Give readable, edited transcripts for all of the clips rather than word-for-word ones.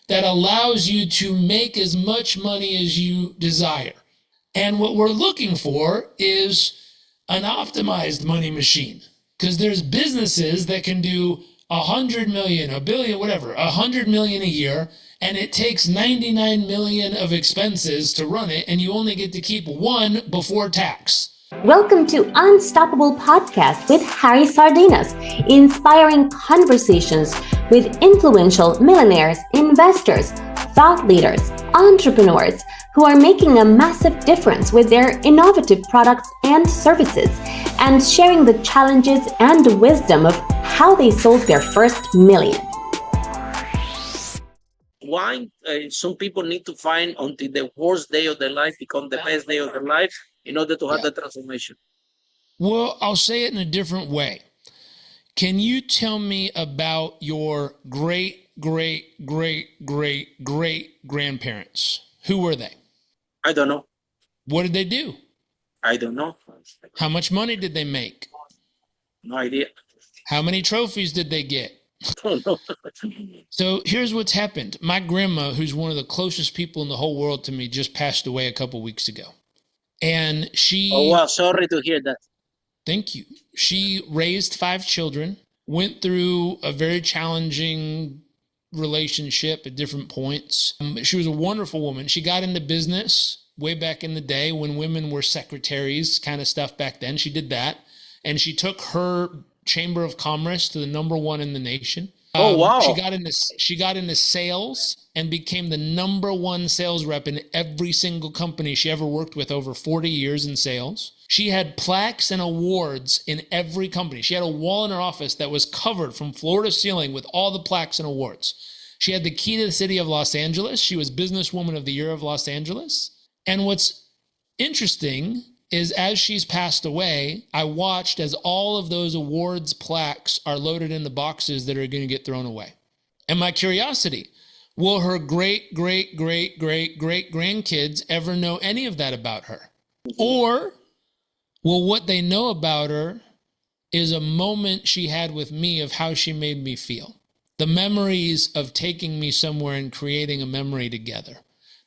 that allows you to make as much money as you desire. And what we're looking for is an optimized money machine, because there's businesses that can do 100 million, a billion, whatever, 100 million a year, and it takes 99 million of expenses to run it, and you only get to keep one before tax. Welcome to Unstoppable Podcast with Harry Sardinas, inspiring conversations with influential millionaires, investors, thought leaders, entrepreneurs who are making a massive difference with their innovative products and services, and sharing the challenges and wisdom of how they sold their first million. Why some people need to find until the worst day of their life become the best day of their life in order to have the transformation? Well, I'll say it in a different way. Can you tell me about your great grandparents? Who were they? I don't know. What did they do? I don't know. How much money did they make? No idea. How many trophies did they get? Don't know. So here's what's happened. My grandma, who's one of the closest people in the whole world to me, just passed away a couple weeks ago. And she... Oh, wow. Sorry to hear that. Thank you. She raised 5 children, went through a very challenging relationship at different points. She was a wonderful woman. She got into business way back in the day when women were secretaries, kind of stuff back then. She did that. And she took her Chamber of Commerce to the #1 in the nation. Oh, wow. She got into sales and became the #1 sales rep in every single company she ever worked with, over 40 years in sales. She had plaques and awards in every company. She had a wall in her office that was covered from floor to ceiling with all the plaques and awards. She had the key to the city of Los Angeles. She was Businesswoman of the Year of Los Angeles. And what's interesting is, as she's passed away, I watched as all of those awards plaques are loaded into boxes that are going to get thrown away. And my curiosity, will her great grandkids ever know any of that about her? Or will what they know about her is a moment she had with me of how she made me feel? The memories of taking me somewhere and creating a memory together.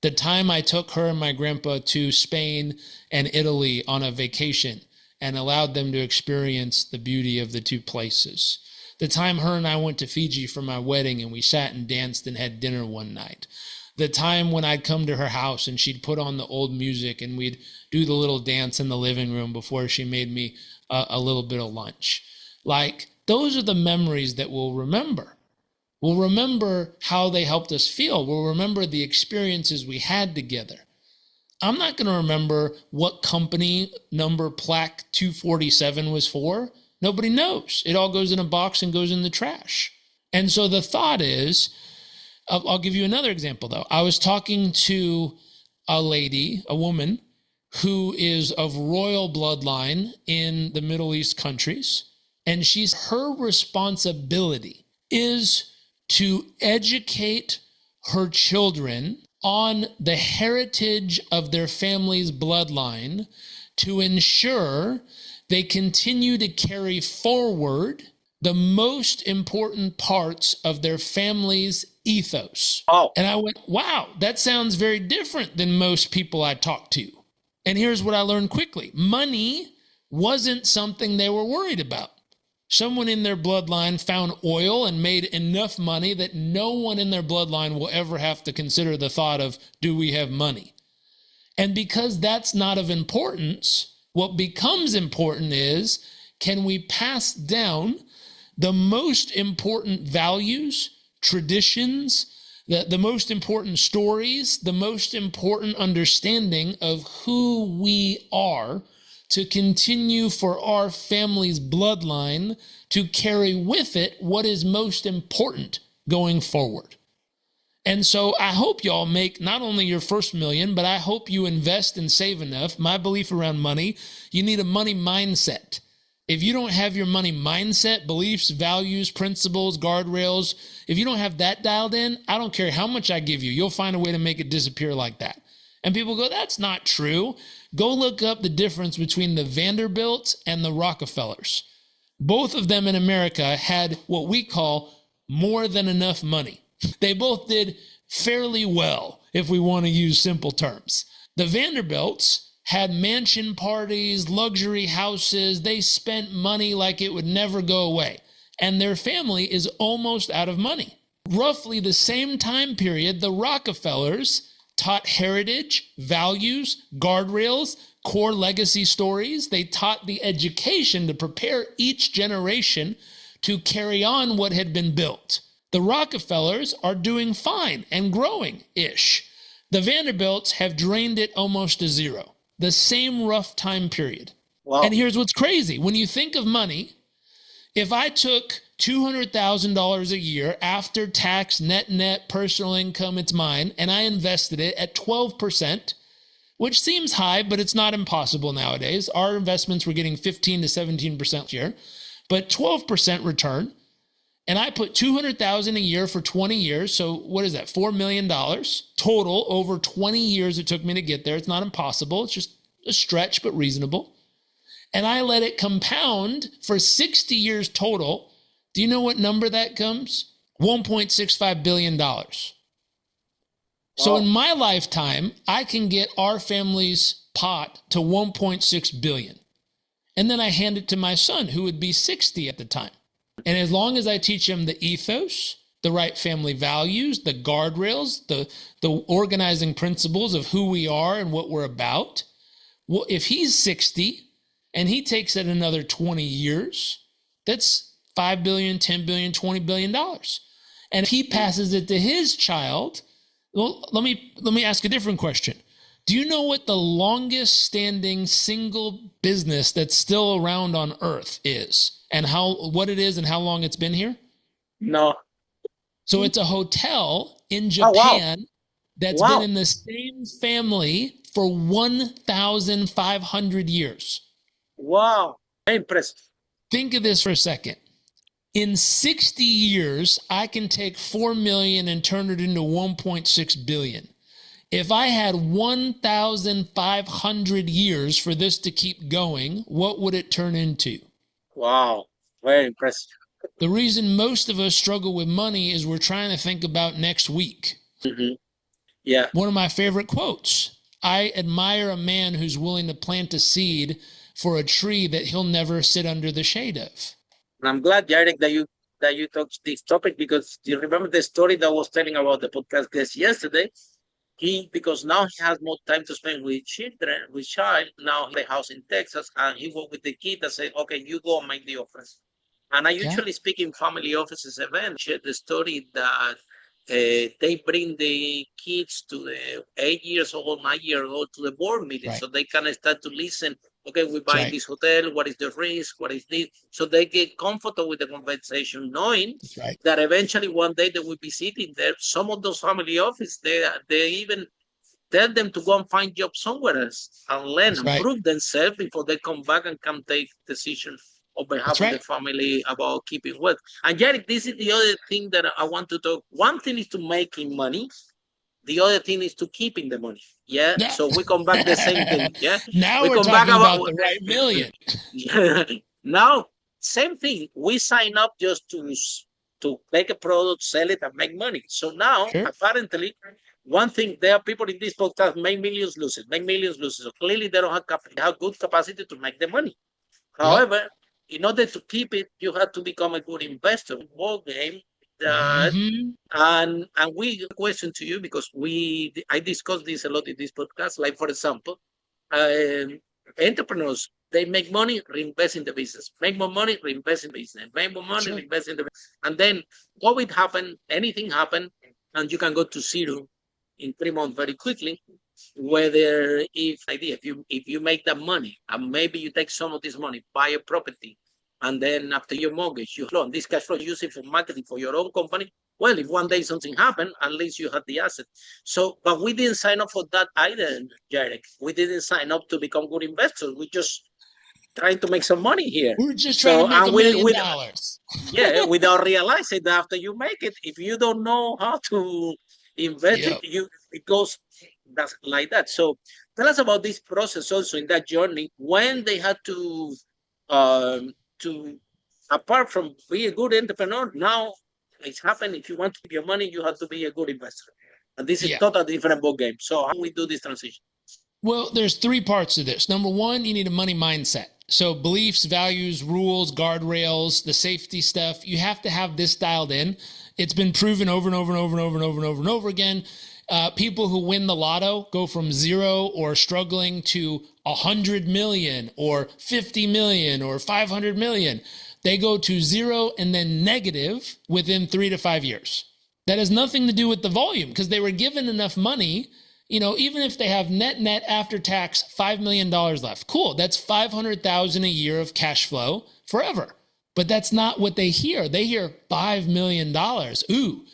The time I took her and my grandpa to Spain and Italy on a vacation and allowed them to experience the beauty of the two places. The time her and I went to Fiji for my wedding and we sat and danced and had dinner one night. The time when I'd come to her house and she'd put on the old music and we'd do the little dance in the living room before she made me a little bit of lunch. Like, those are the memories that we'll remember. We'll remember how they helped us feel. We'll remember the experiences we had together. I'm not going to remember what company number plaque 247 was for. Nobody knows. It all goes in a box and goes in the trash. And so the thought is, I'll give you another example though. I was talking to a lady, a woman, who is of royal bloodline in the Middle East countries. And her responsibility is to educate her children on the heritage of their family's bloodline to ensure they continue to carry forward the most important parts of their family's ethos. Oh. And I went, wow, that sounds very different than most people I talk to. And here's what I learned quickly. Money wasn't something they were worried about. Someone in their bloodline found oil and made enough money that no one in their bloodline will ever have to consider the thought of, do we have money? And because that's not of importance, what becomes important is, can we pass down the most important values, traditions, the most important stories, the most important understanding of who we are, to continue for our family's bloodline to carry with it what is most important going forward. And so I hope y'all make not only your first million, but I hope you invest and save enough. My belief around money, you need a money mindset. If you don't have your money mindset, beliefs, values, principles, guardrails, if you don't have that dialed in, I don't care how much I give you, you'll find a way to make it disappear like that. And people go, that's not true. Go look up the difference between the Vanderbilts and the Rockefellers. Both of them in America had what we call more than enough money. They both did fairly well, if we want to use simple terms. The Vanderbilts had mansion parties, luxury houses. They spent money like it would never go away. And their family is almost out of money. Roughly the same time period, the Rockefellers taught heritage, values, guardrails, core legacy stories. They taught the education to prepare each generation to carry on what had been built. The Rockefellers are doing fine and growing-ish. The Vanderbilts have drained it almost to zero. The same rough time period. Wow. And here's what's crazy. When you think of money, if I took $200,000 a year after tax, net, personal income, it's mine, and I invested it at 12%, which seems high, but it's not impossible nowadays. Our investments were getting 15 to 17% a year, but 12% return. And I put $200,000 a year for 20 years. So what is that? $4 million total over 20 years it took me to get there. It's not impossible. It's just a stretch, but reasonable. And I let it compound for 60 years total. Do you know what number that comes? $1.65 billion. So in my lifetime, I can get our family's pot to $1.6 billion. And then I hand it to my son, who would be 60 at the time. And as long as I teach him the ethos, the right family values, the guardrails, the organizing principles of who we are and what we're about, well, if he's 60 and he takes it another 20 years, that's $5 billion, $10 billion, $20 billion. And if he passes it to his child, well, let me ask a different question. Do you know what the longest standing single business that's still around on earth is? And what it is and how long it's been here? No. So it's a hotel in Japan that's been in the same family for 1,500 years. Wow. Very impressive. Think of this for a second. In 60 years, I can take 4 million and turn it into 1.6 billion. If I had 1,500 years for this to keep going, what would it turn into? Wow. Very impressive. The reason most of us struggle with money is we're trying to think about next week. Mm-hmm. Yeah. One of my favorite quotes. I admire a man who's willing to plant a seed for a tree that he'll never sit under the shade of. And I'm glad, Jairek, that you touched this topic, because you remember the story that I was telling about the podcast guest yesterday. Because now he has more time to spend with child. Now he has a house in Texas, and he worked with the kid and said, okay, you go and make the offers. And I usually speak in family offices events, share the story that they bring the kids to the 8 years old, 9 year old to the board meeting, so they can start to listen. Okay, we buy this hotel. What is the risk? What is this? So they get comfortable with the conversation, knowing that eventually one day they will be sitting there. Some of those family offices, they even tell them to go and find jobs somewhere else and learn and prove themselves before they come back and can take decisions on behalf of the family about keeping wealth. And Jairek, this is the other thing that I want to talk. One thing is to making money. The other thing is to keeping the money. Yeah. So we come back the same thing. Yeah. Now we're talking about the right million. Now, same thing. We sign up just to make a product, sell it, and make money. So now, apparently, one thing, there are people in this podcast make millions, lose it, make millions, lose it. So clearly they don't have good capacity to make the money. However, in order to keep it, you have to become a good investor. Ball game. And we question to you, because I discuss this a lot in this podcast. Like, for example, entrepreneurs, they make money, reinvest in the business, make more money, reinvest in business, make more money, reinvest in the business. And then COVID happened, anything happened, and you can go to zero in 3 months very quickly. Whether if you make that money and maybe you take some of this money, buy a property, and then after your mortgage, you loan this cash flow, use it for marketing for your own company. Well, if one day something happened, at least you had the asset. So, but we didn't sign up for that either, Jairek. We didn't sign up to become good investors. We just trying to make some money here. We're just trying to make $1 million. Yeah, without realizing that after you make it, if you don't know how to invest it goes like that. So tell us about this process also in that journey, when they had to apart from being a good entrepreneur, now it's happened. If you want to keep your money, you have to be a good investor. And this is Yeah. totally different ball game. So how do we do this transition? Well, there's three parts to this. Number one, you need a money mindset. So beliefs, values, rules, guardrails, the safety stuff, you have to have this dialed in. It's been proven over and over and over and over and over and over and over again. People who win the lotto go from zero or struggling to 100 million or 50 million or 500 million. They go to zero and then negative within 3 to 5 years. That has nothing to do with the volume because they were given enough money. You know, even if they have net after tax $5 million left, cool. That's $500,000 a year of cash flow forever. But that's not what they hear. They hear $5 million. Ooh,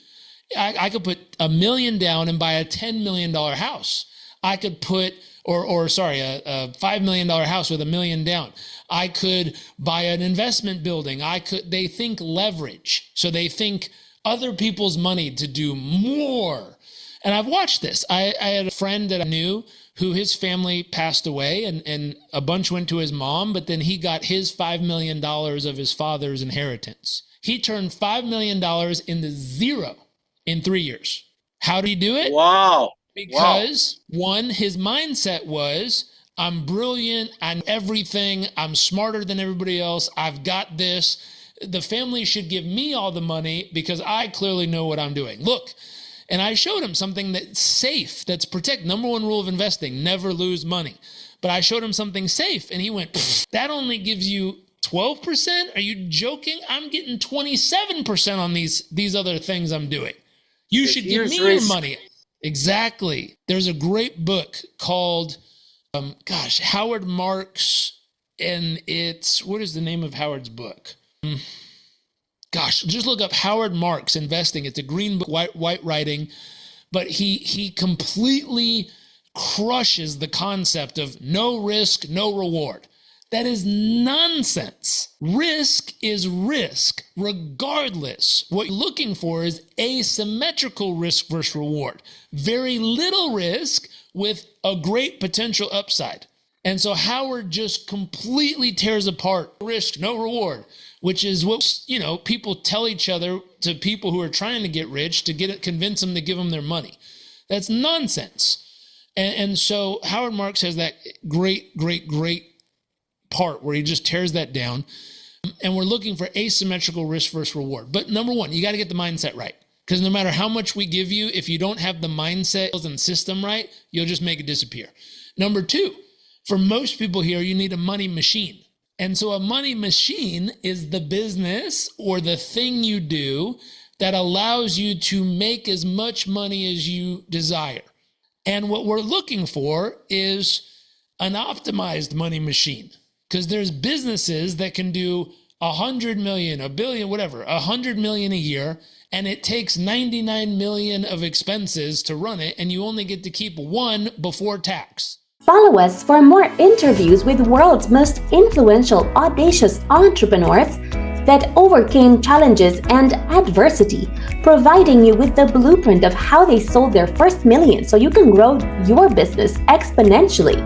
I could put $1 million down and buy a $10 million house. I could put, a $5 million house with $1 million down. I could buy an investment building. They think leverage. So they think other people's money to do more. And I've watched this. I had a friend that I knew who his family passed away and a bunch went to his mom, but then he got his $5 million of his father's inheritance. He turned $5 million into zero in 3 years. How did he do it? Wow. Because one, his mindset was, I'm brilliant, I'm everything, I'm smarter than everybody else, I've got this. The family should give me all the money because I clearly know what I'm doing. Look. And I showed him something that's safe, that's protect. Number one rule of investing, never lose money. But I showed him something safe and he went, that only gives you 12%? Are you joking? I'm getting 27% on these other things I'm doing. You should give me your money. Exactly. There's a great book called, Howard Marks, and what is the name of Howard's book? Just look up Howard Marks Investing. It's a green book, white writing, but he completely crushes the concept of no risk, no reward. That is nonsense. Risk is risk, regardless. What you're looking for is asymmetrical risk versus reward. Very little risk with a great potential upside. And so Howard just completely tears apart risk, no reward, which is what, people tell each other to people who are trying to get rich to convince them to give them their money. That's nonsense. And so Howard Marks has that great part where he just tears that down. And we're looking for asymmetrical risk versus reward. But number one, you got to get the mindset right. Because no matter how much we give you, if you don't have the mindset and system right, you'll just make it disappear. Number two, for most people here, you need a money machine. And so a money machine is the business or the thing you do that allows you to make as much money as you desire. And what we're looking for is an optimized money machine, because there's businesses that can do 100 million, a billion, whatever, 100 million a year, and it takes 99 million of expenses to run it, and you only get to keep one before tax. Follow us for more interviews with world's most influential, audacious entrepreneurs that overcame challenges and adversity, providing you with the blueprint of how they sold their first million so you can grow your business exponentially.